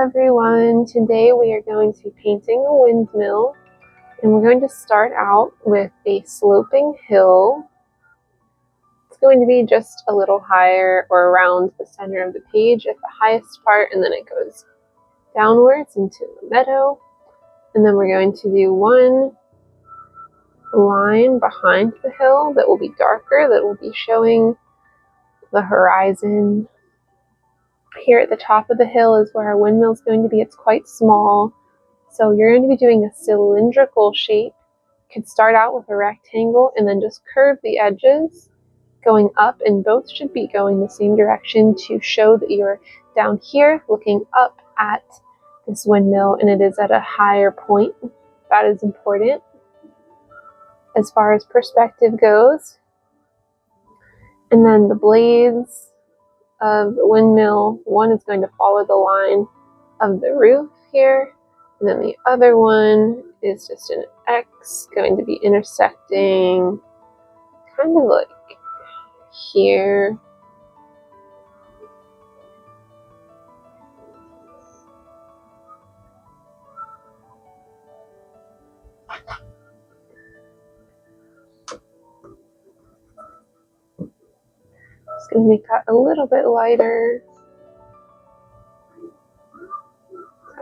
everyone, today we are going to be painting a windmill, and we're going to start out with a sloping hill. It's going to be just a little higher or around the center of the page at the highest part, and then it goes downwards into the meadow. And then we're going to do one line behind the hill that will be darker, that will be showing the horizon. Here at the top of the hill is where our windmill is going to be. It's quite small, so you're going to be doing a cylindrical shape. You could start out with a rectangle and then just curve the edges going up, and both should be going the same direction to show that you're down here looking up at this windmill and it is at a higher point. That is important as far as perspective goes. And then the blades of the windmill, one is going to follow the line of the roof here, and then the other one is just an X going to be intersecting kind of like here. Just going to make that a little bit lighter.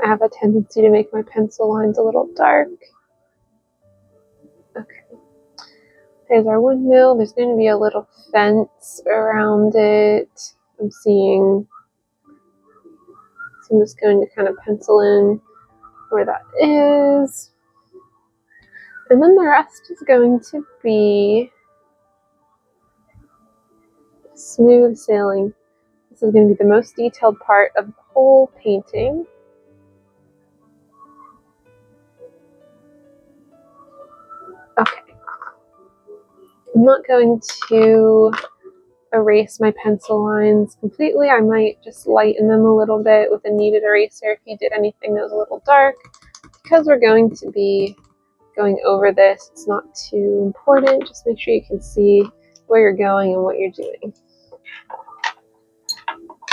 I have a tendency to make my pencil lines a little dark. Okay. There's our windmill. There's going to be a little fence around it. I'm just going to kind of pencil in where that is. And then the rest is going to be smooth sailing. This is going to be the most detailed part of the whole painting. Okay. I'm not going to erase my pencil lines completely. I might just lighten them a little bit with a kneaded eraser if you did anything that was a little dark. Because we're going to be going over this, it's not too important. Just make sure you can see where you're going and what you're doing.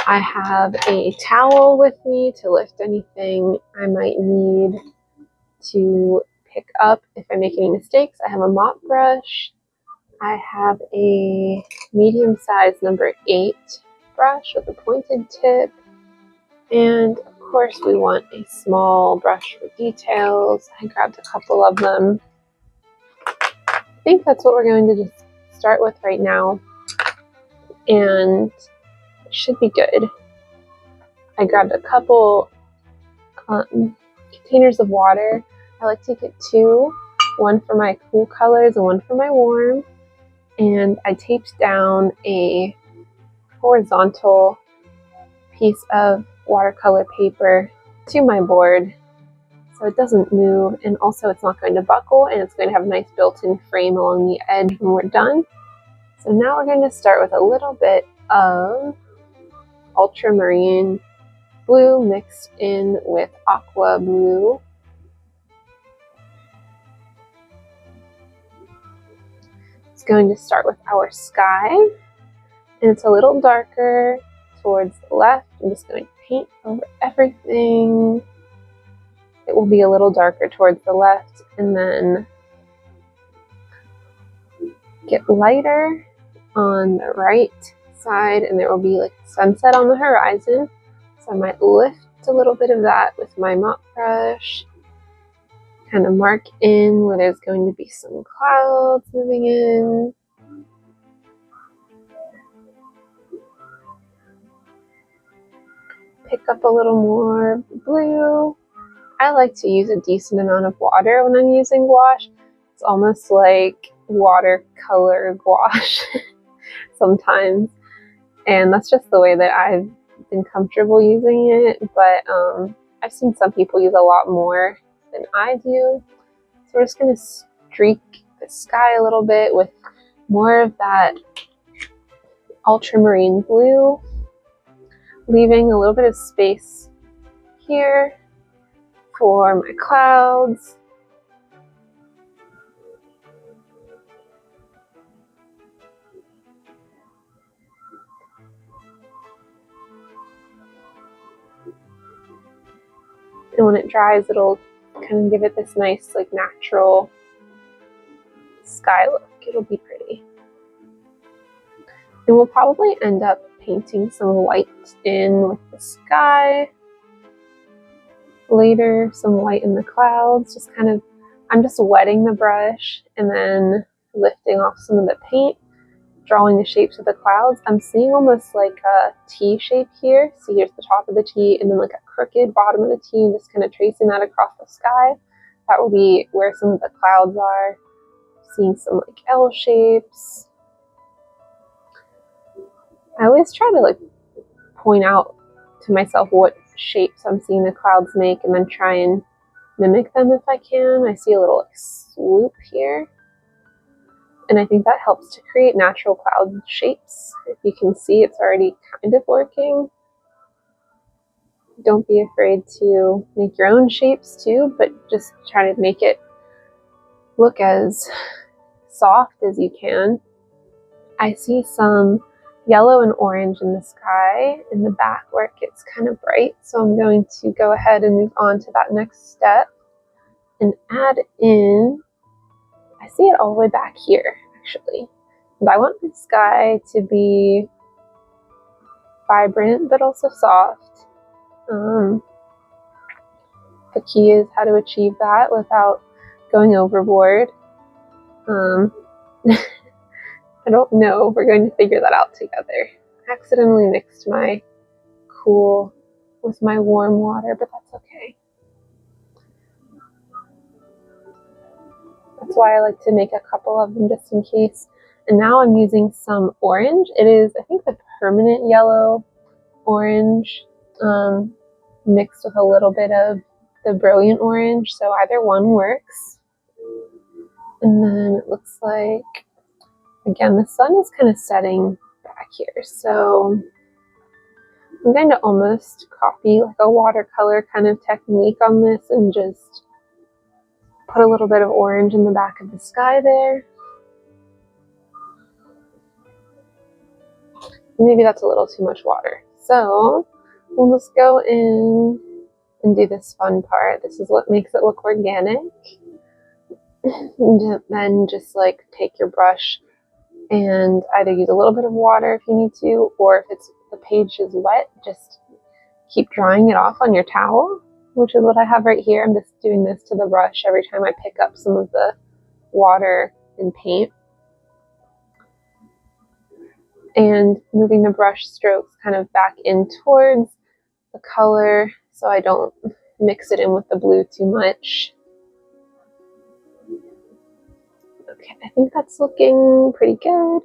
I have a towel with me to lift anything I might need to pick up if I make any mistakes. I have a mop brush. I have a medium-sized number 8 brush with a pointed tip. And of course we want a small brush for details. I grabbed a couple of them. I think that's what we're going to just start with right now. And it should be good. I grabbed a couple containers of water. I like to get 2, one for my cool colors and one for my warm. And I taped down a horizontal piece of watercolor paper to my board so it doesn't move, and also it's not going to buckle, and it's going to have a nice built-in frame along the edge when we're done. So now we're going to start with a little bit of ultramarine blue mixed in with aqua blue. It's going to start with our sky, and it's a little darker towards the left. I'm just going to paint over everything. It will be a little darker towards the left, and then get lighter on the right side, and there will be like a sunset on the horizon. So I might lift a little bit of that with my mop brush, kind of mark in where there's going to be some clouds moving in. Pick up a little more blue. I like to use a decent amount of water when I'm using gouache. It's almost like watercolor gouache sometimes. And that's just the way that I've been comfortable using it. But I've seen some people use a lot more than I do. So we're just going to streak the sky a little bit with more of that ultramarine blue, leaving a little bit of space here for my clouds. And when it dries, it'll kind of give it this nice, like, natural sky look. It'll be pretty. And we'll probably end up painting some white in with the sky later, some white in the clouds. Just kind of, I'm just wetting the brush and then lifting off some of the paint, drawing the shapes of the clouds. I'm seeing almost like a T shape here. So here's the top of the T and then like a crooked bottom of the T, and just kind of tracing that across the sky. That will be where some of the clouds are. Seeing some like L shapes. I always try to like point out to myself what shapes I'm seeing the clouds make and then try and mimic them if I can. I see a little like swoop here, and I think that helps to create natural cloud shapes. If you can see, it's already kind of working. Don't be afraid to make your own shapes too, but just try to make it look as soft as you can. I see some yellow and orange in the sky in the back where it gets kind of bright, so I'm going to go ahead and move on to that next step and add in, I see it all the way back here actually, and I want the sky to be vibrant but also soft. The key is how to achieve that without going overboard. I don't know. We're going to figure that out together. I accidentally mixed my cool with my warm water, but that's okay. That's why I like to make a couple of them just in case. And now I'm using some orange. It is, I think, the permanent yellow orange mixed with a little bit of the brilliant orange. So either one works. And then it looks like, again, the sun is kind of setting back here, so I'm going to almost copy like a watercolor kind of technique on this and just put a little bit of orange in the back of the sky there. Maybe that's a little too much water, so we'll just go in and do this fun part. This is what makes it look organic. And then just like take your brush and either use a little bit of water if you need to, or if the page is wet, just keep drying it off on your towel, which is what I have right here. I'm just doing this to the brush every time I pick up some of the water and paint. And moving the brush strokes kind of back in towards the color so I don't mix it in with the blue too much. Okay, I think that's looking pretty good.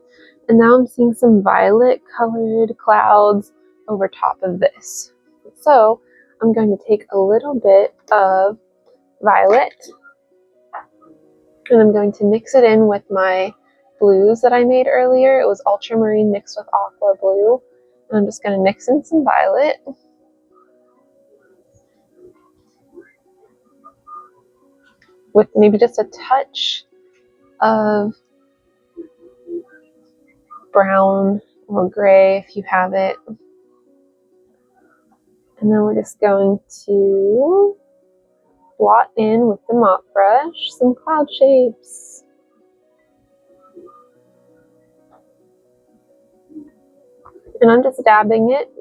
And now I'm seeing some violet colored clouds over top of this. So I'm going to take a little bit of violet and I'm going to mix it in with my blues that I made earlier. It was ultramarine mixed with aqua blue. And I'm just going to mix in some violet. With maybe just a touch of brown or gray if you have it. And then we're just going to blot in with the mop brush some cloud shapes. And I'm just dabbing it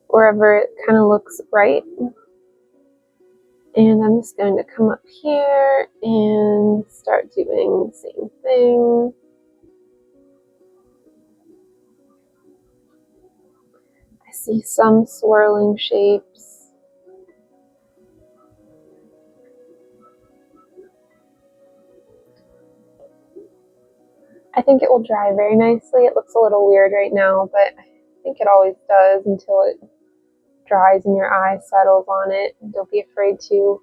wherever it kind of looks right. And I'm just going to come up here and start doing the same thing. I see some swirling shapes. I think it will dry very nicely. It looks a little weird right now, but I think it always does until it dries and your eye settles on it. Don't be afraid to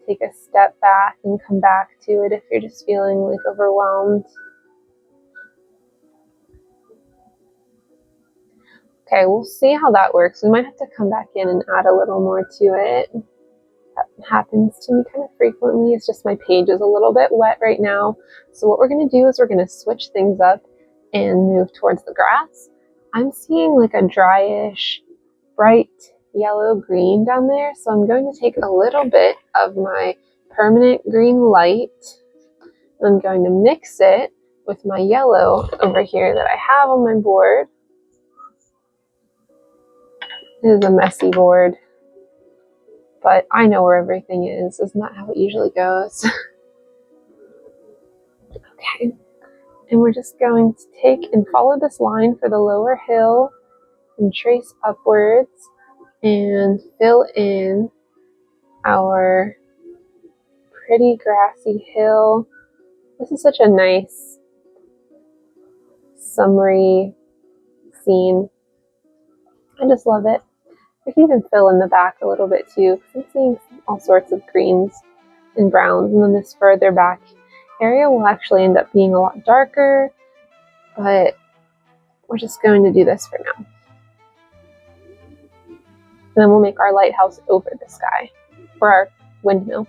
take a step back and come back to it if you're just feeling like overwhelmed. Okay, we'll see how that works. We might have to come back in and add a little more to it. That happens to me kind of frequently. It's just my page is a little bit wet right now. So what we're going to do is we're going to switch things up and move towards the grass. I'm seeing like a dryish, bright yellow-green down there, so I'm going to take a little bit of my permanent green light. I'm going to mix it with my yellow over here that I have on my board. It is a messy board, but I know where everything is. Isn't that how it usually goes? Okay, and we're just going to take and follow this line for the lower hill and trace upwards and fill in our pretty grassy hill. This is such a nice summery scene. I just love it. I can even fill in the back a little bit too, because I'm seeing all sorts of greens and browns, and then this further back area will actually end up being a lot darker, but we're just going to do this for now. And then we'll make our lighthouse over the sky, or our windmill.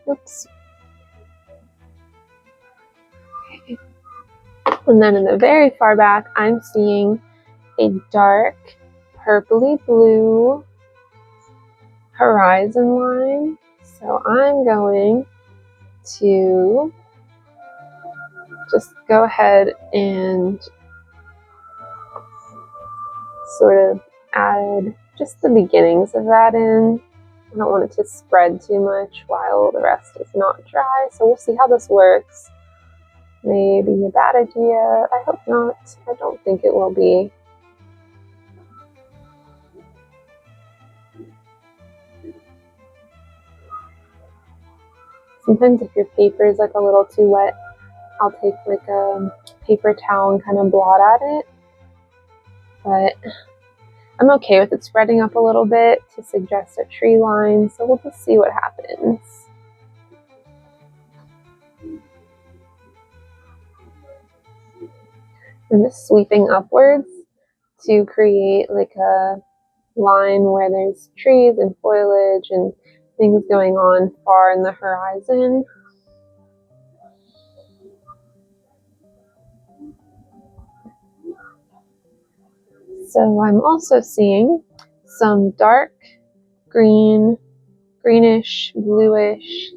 Oops. Okay. And then in the very far back, I'm seeing a dark purpley blue horizon line. So I'm going to just go ahead and sort of add just the beginnings of that in. I don't want it to spread too much while the rest is not dry, so we'll see how this works. Maybe a bad idea. I hope not. I don't think it will be. Sometimes if your paper is like a little too wet, I'll take like a paper towel and kind of blot at it. But I'm okay with it spreading up a little bit to suggest a tree line, so we'll just see what happens. I'm just sweeping upwards to create like a line where there's trees and foliage and things going on far in the horizon. So I'm also seeing some dark green, greenish, bluish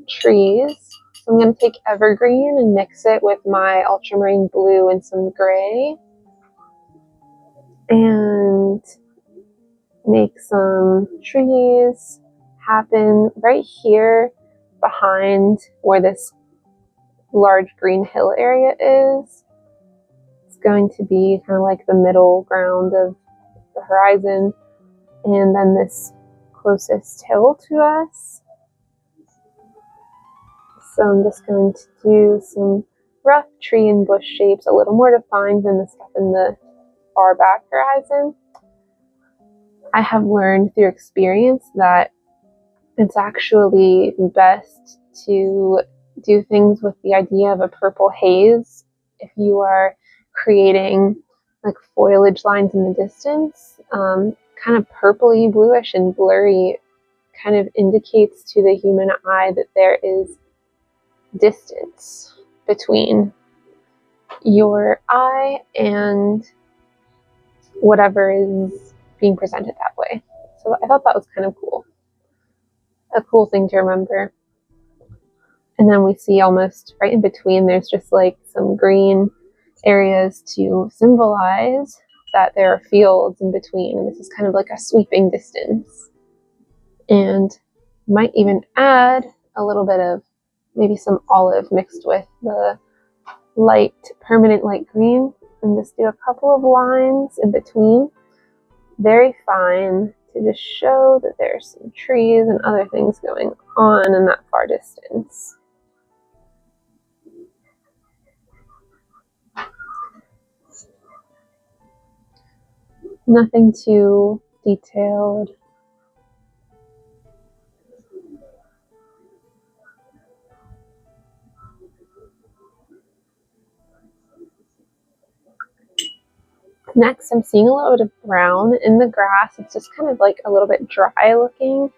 trees. So I'm going to take evergreen and mix it with my ultramarine blue and some gray and make some trees happen right here behind where this large green hill area is. It's going to be kind of like the middle ground of the horizon, and then this closest hill to us. So I'm just going to do some rough tree and bush shapes, a little more defined than the stuff in the far back horizon. I have learned through experience that it's actually best to do things with the idea of a purple haze if you are creating like foliage lines in the distance. Kind of purpley, bluish, and blurry kind of indicates to the human eye that there is distance between your eye and whatever is being presented that way. So I thought that was kind of cool. A cool thing to remember. And then we see almost right in between, there's just like some green areas to symbolize that there are fields in between. And this is kind of like a sweeping distance. And might even add a little bit of maybe some olive mixed with the light, permanent light green, and just do a couple of lines in between. Very fine, to just show that there's some trees and other things going on in that far distance. Nothing too detailed. Next, I'm seeing a little bit of brown in the grass. It's just kind of like a little bit dry looking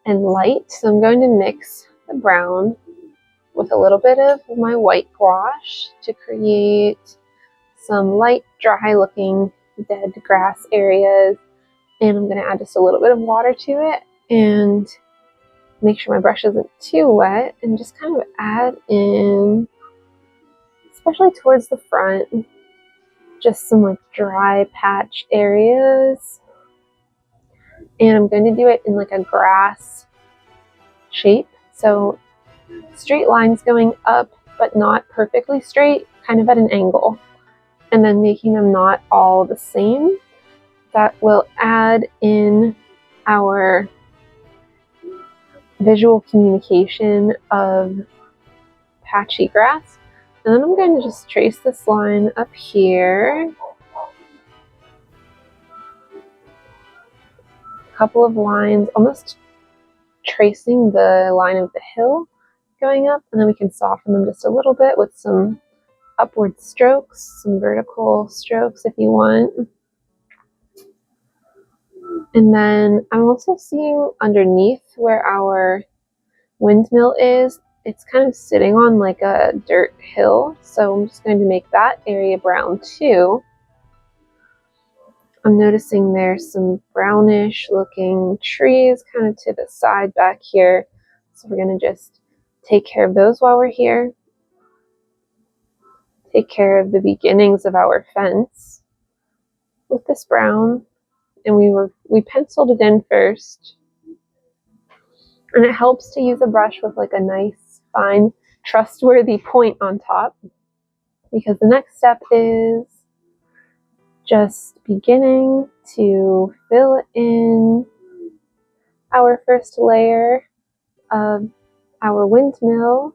and light. So I'm going to mix the brown with a little bit of my white gouache to create some light, dry looking dead grass areas. And I'm going to add just a little bit of water to it and make sure my brush isn't too wet, and just kind of add in, especially towards the front, just some like dry patch areas. And I'm going to do it in like a grass shape. So straight lines going up, but not perfectly straight, kind of at an angle. And then making them not all the same. That will add in our visual communication of patchy grass. And then I'm going to just trace this line up here. A couple of lines, almost tracing the line of the hill going up, and then we can soften them just a little bit with some upward strokes, some vertical strokes if you want. And then I'm also seeing underneath where our windmill is, it's kind of sitting on like a dirt hill, so I'm just going to make that area brown too. I'm noticing there's some brownish looking trees kind of to the side back here, so we're going to just take care of those while we're here. Take care of the beginnings of our fence with this brown, and we penciled it in first. And it helps to use a brush with like a nice, fine, trustworthy point on top, because the next step is just beginning to fill in our first layer of our windmill.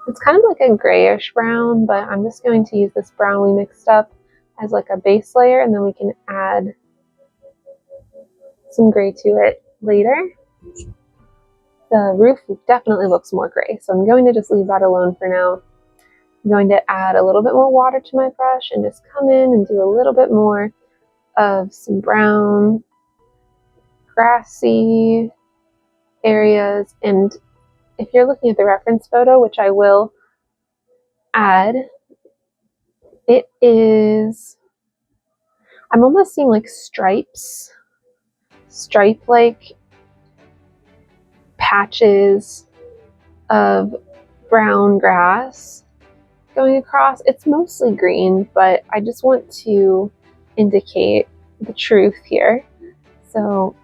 It's kind of like a grayish brown, but I'm just going to use this brown we mixed up as like a base layer, and then we can add some gray to it later. The roof definitely looks more gray, so I'm going to just leave that alone for now. I'm going to add a little bit more water to my brush and just come in and do a little bit more of some brown, grassy areas. And if you're looking at the reference photo, which I will add, it is, I'm almost seeing like stripes, stripe-like patches of brown grass going across. It's mostly green, but I just want to indicate the truth here. So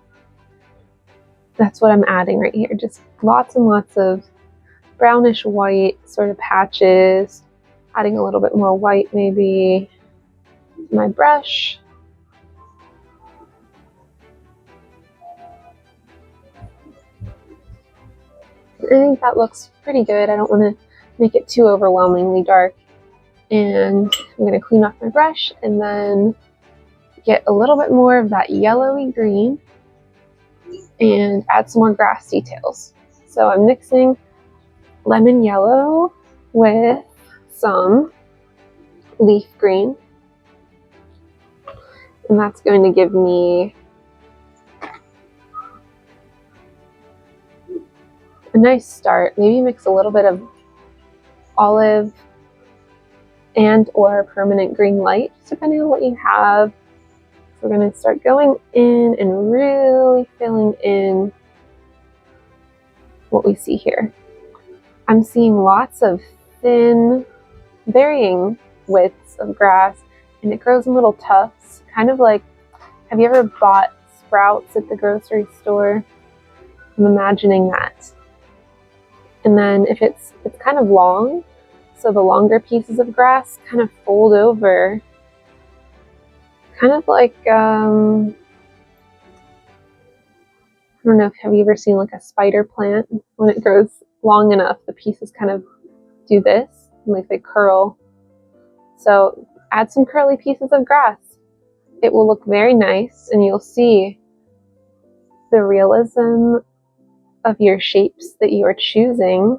that's what I'm adding right here. Just lots and lots of brownish white sort of patches. Adding a little bit more white maybe to my brush. I think that looks pretty good. I don't want to make it too overwhelmingly dark. And I'm going to clean off my brush and then get a little bit more of that yellowy green and add some more grass details. So I'm mixing lemon yellow with some leaf green, and that's going to give me a nice start. Maybe mix a little bit of olive and or permanent green light, depending on what you have. So we're going to start going in and really filling in what we see here. I'm seeing lots of thin, varying widths of grass, and it grows in little tufts, kind of like, have you ever bought sprouts at the grocery store? I'm imagining that. And then if it's kind of long, so the longer pieces of grass kind of fold over, kind of like, I don't know, have you ever seen like a spider plant? When it grows long enough, the pieces kind of do this, like they curl. So add some curly pieces of grass. It will look very nice, and you'll see the realism of your shapes that you are choosing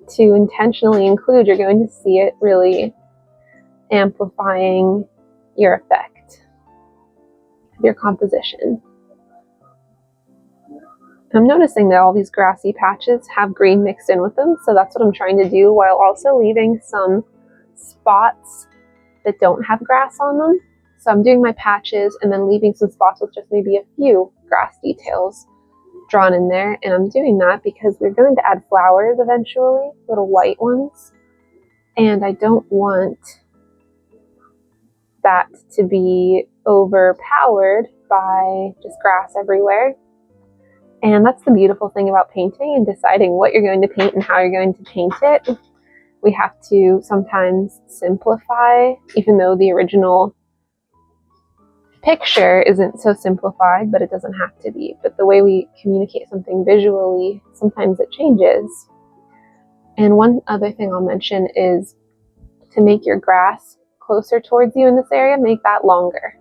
to intentionally include. You're going to see it really amplifying your effect, your composition. I'm noticing that all these grassy patches have green mixed in with them, so that's what I'm trying to do, while also leaving some spots that don't have grass on them. So I'm doing my patches and then leaving some spots with just maybe a few grass details drawn in there. And I'm doing that because we're going to add flowers eventually, little white ones. And I don't want that to be overpowered by just grass everywhere. And that's the beautiful thing about painting and deciding what you're going to paint and how you're going to paint it. We have to sometimes simplify, even though the original picture isn't so simplified, but it doesn't have to be. But the way we communicate something visually, sometimes it changes. And one other thing I'll mention is to make your grass closer towards you in this area, make that longer.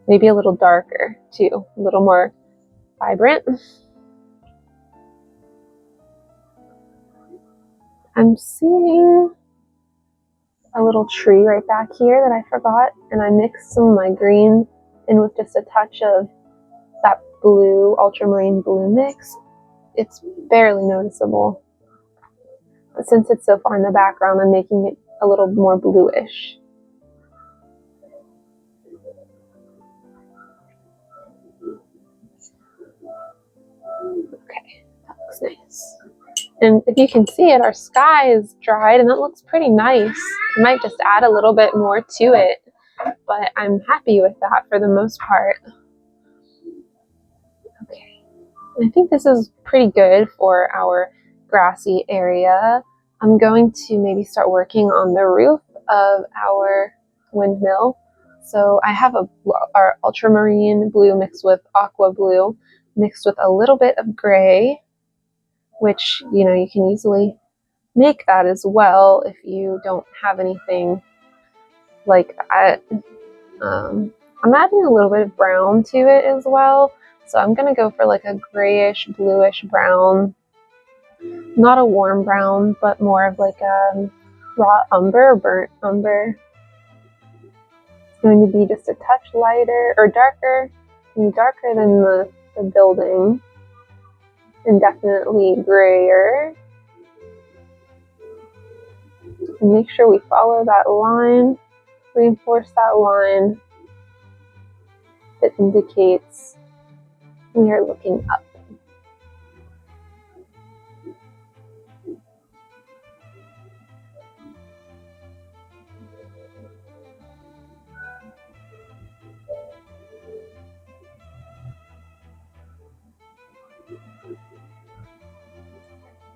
Maybe a little darker too, a little more vibrant. I'm seeing a little tree right back here that I forgot, and I mixed some of my green in with just a touch of that blue, ultramarine blue mix. It's barely noticeable. But since it's so far in the background, I'm making it a little more bluish. Okay, that looks nice. And if you can see it, our sky is dried and that looks pretty nice. I might just add a little bit more to it, but I'm happy with that for the most part. Okay, and I think this is pretty good for our grassy area. I'm going to maybe start working on the roof of our windmill. So I have our ultramarine blue mixed with aqua blue, mixed with a little bit of gray, which, you know, you can easily make that as well if you don't have anything like that. I'm adding a little bit of brown to it as well. So I'm going to go for like a grayish, bluish brown. Not a warm brown, but more of like a raw umber or burnt umber. It's going to be just a touch lighter or darker, than the building. And definitely grayer. And make sure we follow that line, reinforce that line that indicates we are looking up.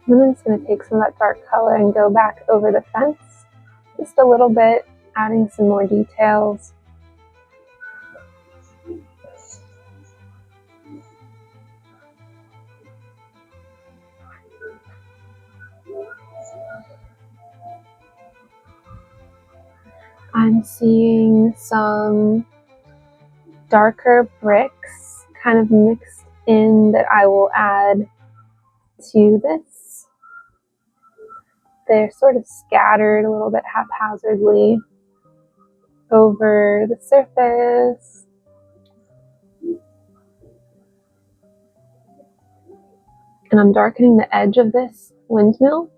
And then I'm just going to take some of that dark color and go back over the fence just a little bit, adding some more details. I'm seeing some darker bricks kind of mixed in that I will add to this. They're sort of scattered a little bit haphazardly over the surface. And I'm darkening the edge of this windmill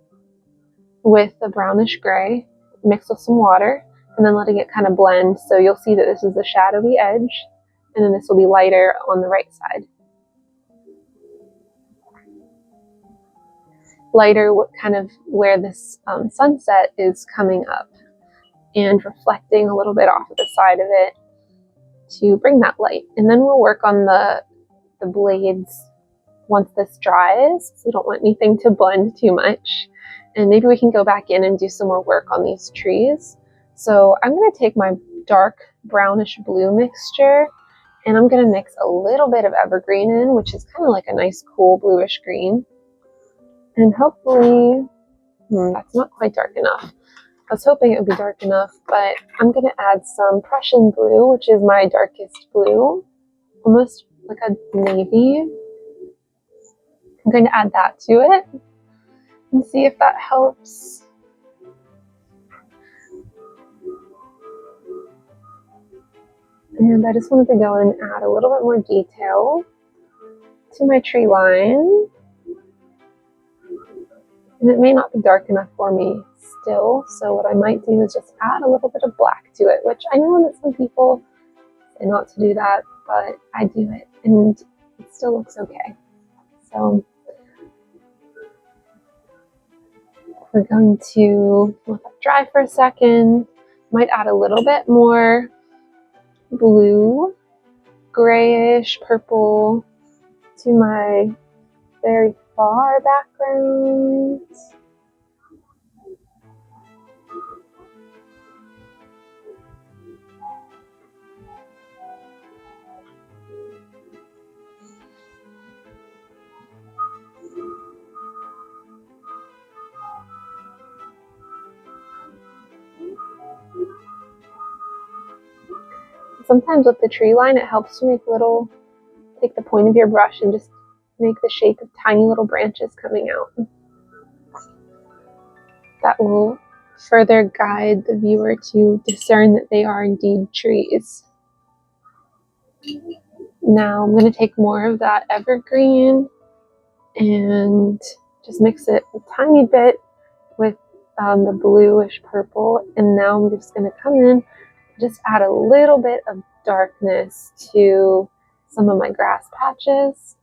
with a brownish gray mixed with some water, and then letting it kind of blend. So you'll see that this is the shadowy edge, and then this will be lighter on the right side. Lighter kind of where this sunset is coming up and reflecting a little bit off of the side of it to bring that light. And then we'll work on the blades once this dries. So we don't want anything to blend too much. And maybe we can go back in and do some more work on these trees. So I'm going to take my dark brownish blue mixture and I'm going to mix a little bit of evergreen in, which is kind of like a nice cool bluish green. And hopefully, that's not quite dark enough. I was hoping it would be dark enough, but I'm going to add some Prussian blue, which is my darkest blue, almost like a navy. I'm going to add that to it and see if that helps. And I just wanted to go and add a little bit more detail to my tree line. And it may not be dark enough for me still, so what I might do is just add a little bit of black to it, which I know that some people say not to do that, but I do it and it still looks okay. So we're going to let that dry for a second. Might add a little bit more blue, grayish, purple to my very far background. Sometimes with the tree line, it helps to make take the point of your brush and just make the shape of tiny little branches coming out. That will further guide the viewer to discern that they are indeed trees. Now I'm going to take more of that evergreen and just mix it a tiny bit with the bluish purple, and now I'm just going to come in and just add a little bit of darkness to some of my grass patches.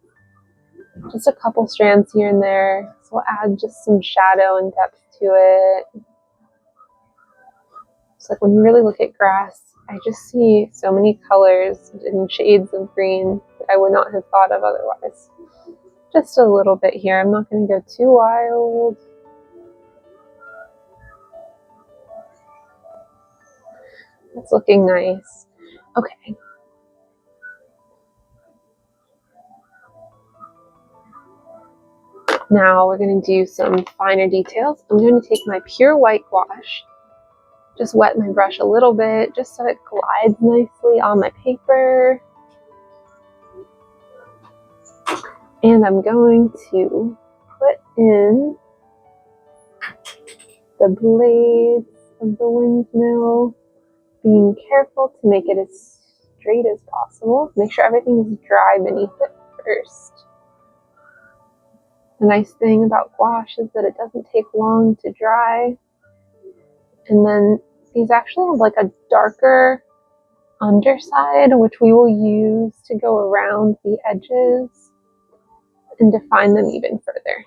Just a couple strands here and there, so we'll add just some shadow and depth to it. It's like when you really look at grass, I just see so many colors and shades of green that I would not have thought of otherwise. Just a little bit here. I'm not going to go too wild. That's looking nice. Okay. Now we're going to do some finer details. I'm going to take my pure white gouache, just wet my brush a little bit just so it glides nicely on my paper. And I'm going to put in the blades of the windmill, being careful to make it as straight as possible. Make sure everything is dry beneath it first. The nice thing about gouache is that it doesn't take long to dry. And then these actually have like a darker underside, which we will use to go around the edges and define them even further.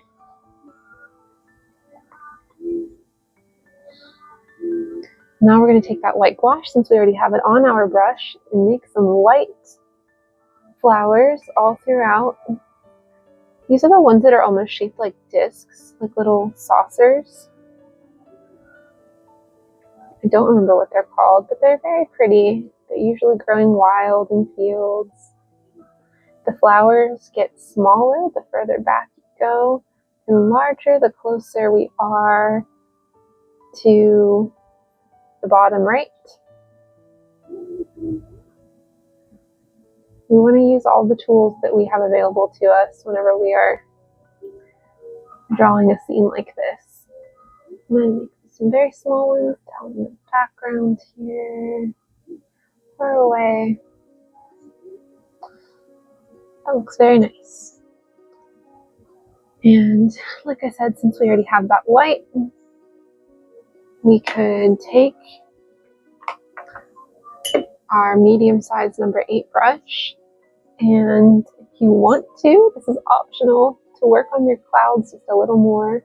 Now we're going to take that white gouache, since we already have it on our brush, and make some white flowers all throughout. These are the ones that are almost shaped like discs, like little saucers. I don't remember what they're called, but they're very pretty. They're usually growing wild in fields. The flowers get smaller the further back you go, and larger the closer we are to the bottom right. We want to use all the tools that we have available to us whenever we are drawing a scene like this. I'm going to make some very small ones down in the background here, far away. That looks very nice. And like I said, since we already have that white, we could take our medium-sized number 8 brush, and if you want to, this is optional, to work on your clouds just a little more,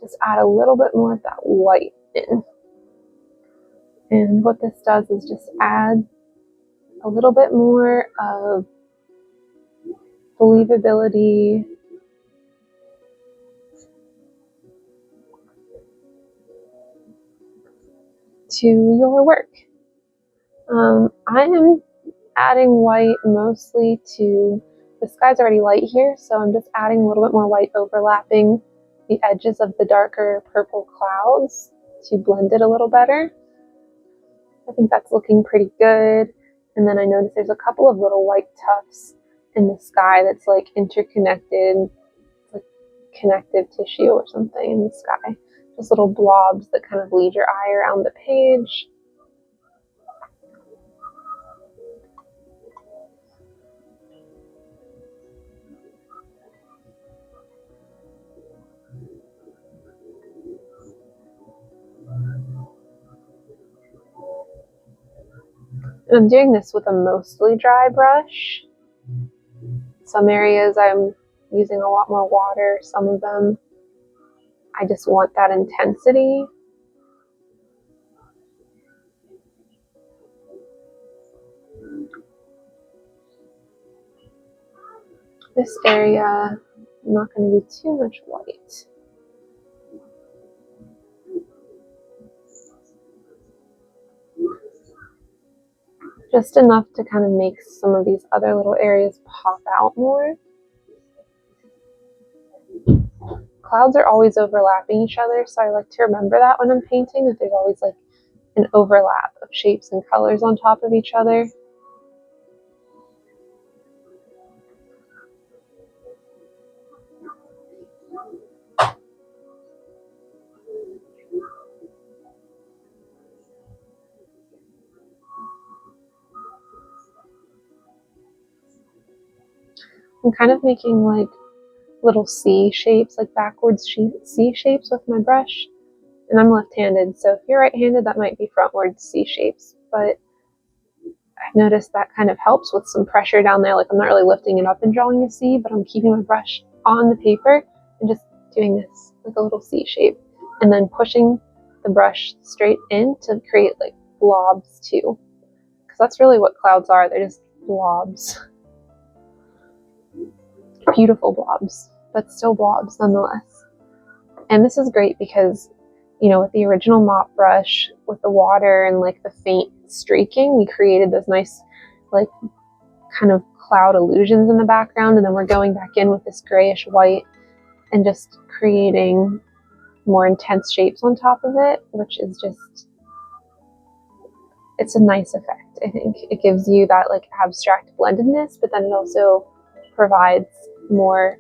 just add a little bit more of that white in. And what this does is just add a little bit more of believability to your work. I am adding white mostly to, the sky's already light here, so I'm just adding a little bit more white overlapping the edges of the darker purple clouds to blend it a little better. I think that's looking pretty good. And then I noticed there's a couple of little white tufts in the sky that's like interconnected, like connective tissue or something in the sky. Just little blobs that kind of lead your eye around the page. And I'm doing this with a mostly dry brush. Some areas I'm using a lot more water, some of them I just want that intensity. This area, I'm not going to do too much white. Just enough to kind of make some of these other little areas pop out more. Clouds are always overlapping each other, so I like to remember that when I'm painting, that there's always like an overlap of shapes and colors on top of each other. I'm kind of making like little C shapes, like backwards C shapes with my brush. And I'm left-handed, so if you're right-handed, that might be frontward C shapes. But I've noticed that kind of helps with some pressure down there. Like I'm not really lifting it up and drawing a C, but I'm keeping my brush on the paper and just doing this, like a little C shape. And then pushing the brush straight in to create like blobs too. Because that's really what clouds are, they're just blobs. Beautiful blobs, but still blobs nonetheless. And this is great because, you know, with the original mop brush, with the water and like the faint streaking, we created those nice like kind of cloud illusions in the background, and then we're going back in with this grayish white and just creating more intense shapes on top of it, which is just, it's a nice effect. I think it gives you that like abstract blendedness, but then it also provides more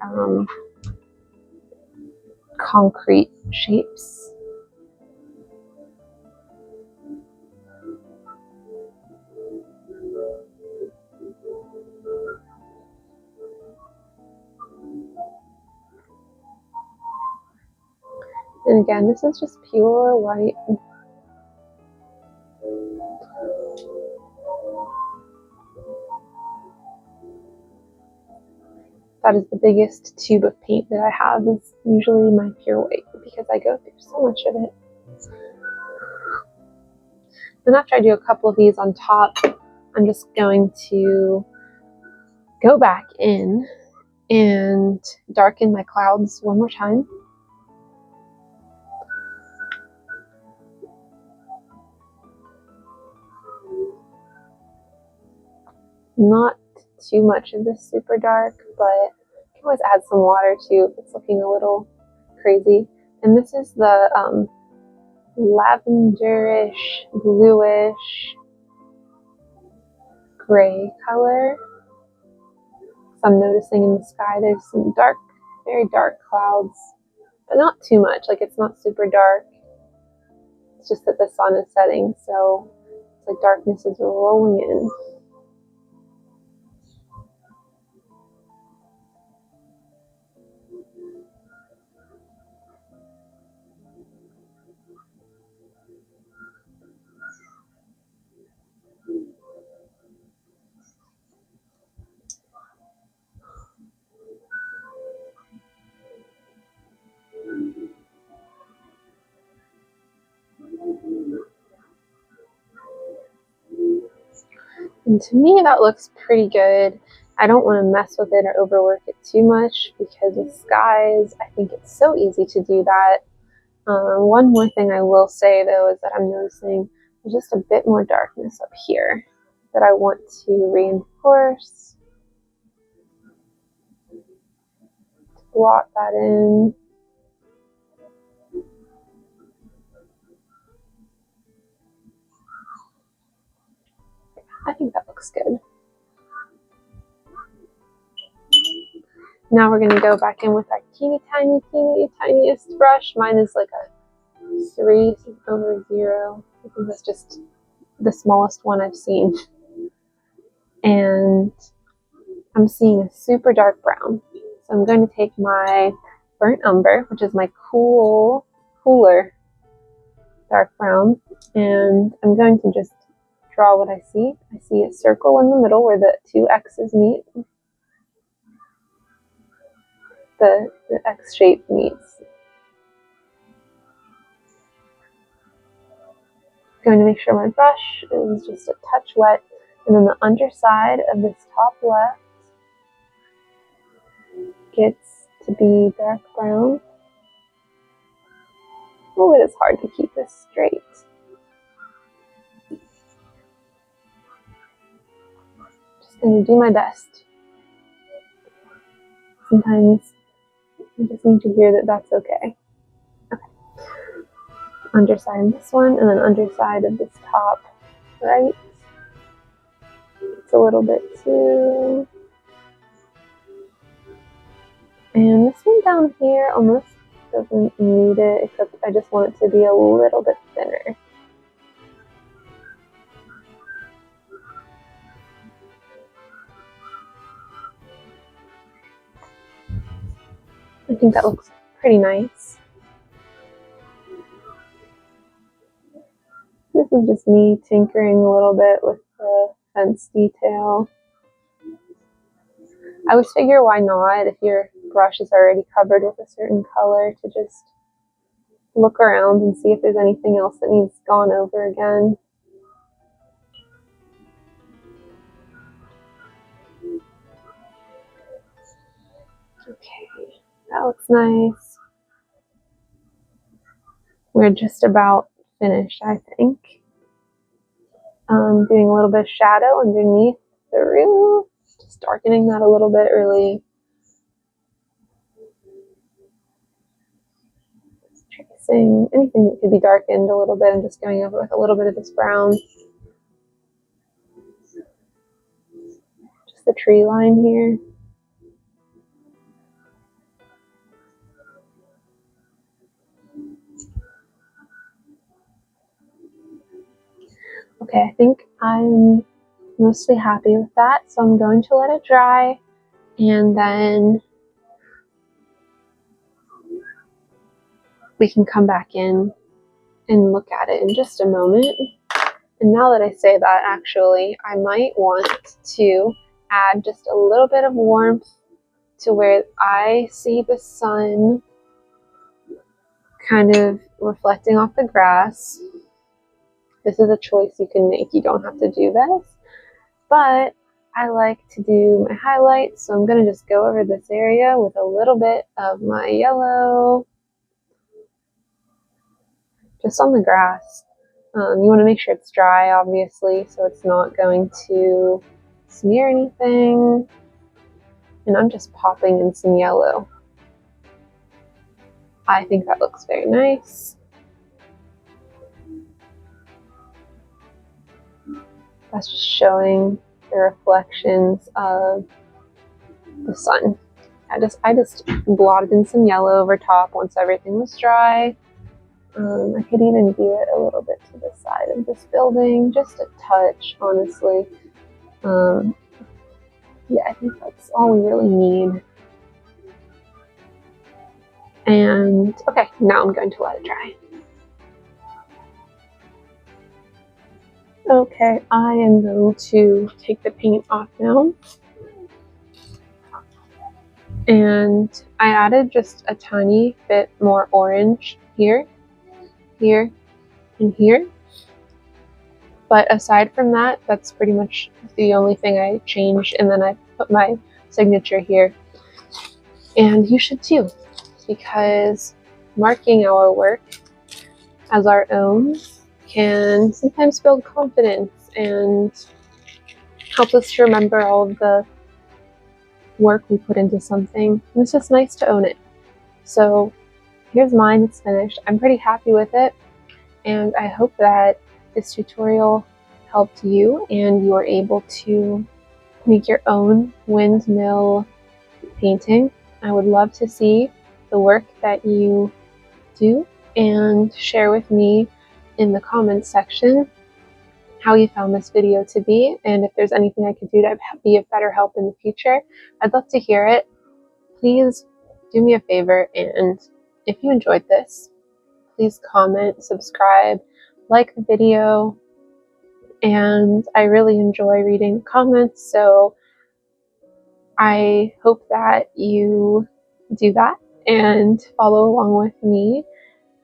concrete shapes. And again, this is just pure white. That is the biggest tube of paint that I have, is usually my pure white, because I go through so much of it. Then after I do a couple of these on top, I'm just going to go back in and darken my clouds one more time. Not too much of this super dark, but you can always add some water too if it's looking a little crazy. And this is the lavenderish, bluish, gray color. So I'm noticing in the sky there's some dark, very dark clouds, but not too much. Like it's not super dark. It's just that the sun is setting, so it's like darkness is rolling in. And to me, that looks pretty good. I don't want to mess with it or overwork it too much, because with skies, I think it's so easy to do that. One more thing I will say, though, is that I'm noticing there's just a bit more darkness up here that I want to reinforce. Blot that in. I think that looks good. Now we're going to go back in with our teeny tiniest brush. Mine is like a 3/0. I think that's just the smallest one I've seen. And I'm seeing a super dark brown. So I'm going to take my burnt umber, which is my cooler dark brown, and I'm going to just draw what I see. I see a circle in the middle where the two X's meet. The X shape meets. Going to make sure my brush is just a touch wet, and then the underside of this top left gets to be dark brown. Oh, it is hard to keep this straight. Just going to do my best. Sometimes I just need to hear that that's okay. Okay. Underside of this one, and then underside of this top right. It's a little bit too. And this one down here almost doesn't need it, except I just want it to be a little bit thinner. I think that looks pretty nice. This is just me tinkering a little bit with the fence detail. I always figure, why not, if your brush is already covered with a certain color, to just look around and see if there's anything else that needs gone over again. Okay, that looks nice. We're just about finished, I think. Doing a little bit of shadow underneath the roof, just darkening that a little bit really. Just tracing anything that could be darkened a little bit and just going over with a little bit of this brown. Just the tree line here. Okay, I think I'm mostly happy with that, so I'm going to let it dry, and then we can come back in and look at it in just a moment. And now that I say that, actually, I might want to add just a little bit of warmth to where I see the sun kind of reflecting off the grass. This is a choice you can make. You don't have to do this, but I like to do my highlights, so I'm going to just go over this area with a little bit of my yellow, just on the grass. You want to make sure it's dry, obviously, so it's not going to smear anything. And I'm just popping in some yellow. I think that looks very nice. That's just showing the reflections of the sun. I just blotted in some yellow over top once everything was dry. I could even do it a little bit to the side of this building, just a touch, honestly. Yeah, I think that's all we really need. And okay, now I'm going to let it dry. Okay, I am going to take the paint off now. And I added just a tiny bit more orange here, here, and here. But aside from that, that's pretty much the only thing I changed. And then I put my signature here. And you should too, because marking our work as our own can sometimes build confidence and help us to remember all of the work we put into something. And it's just nice to own it. So here's mine, it's finished. I'm pretty happy with it, and I hope that this tutorial helped you and you are able to make your own windmill painting. I would love to see the work that you do and share with me in the comments section how you found this video to be, and if there's anything I could do to be of better help in the future. I'd love to hear it. Please do me a favor, and if you enjoyed this, please comment, subscribe, like the video, and I really enjoy reading comments, so I hope that you do that and follow along with me,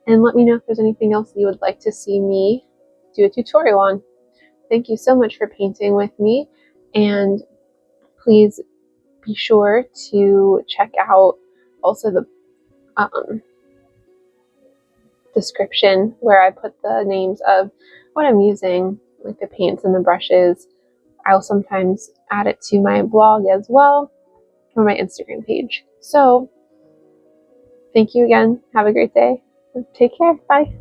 and let me know if there's anything else you would like to see me do a tutorial on. Thank you so much for painting with me, and please be sure to check out also the description where I put the names of what I'm using, like the paints and the brushes. I'll sometimes add it to my blog as well, or my Instagram page. So thank you again. Have a great day. Take care. Bye.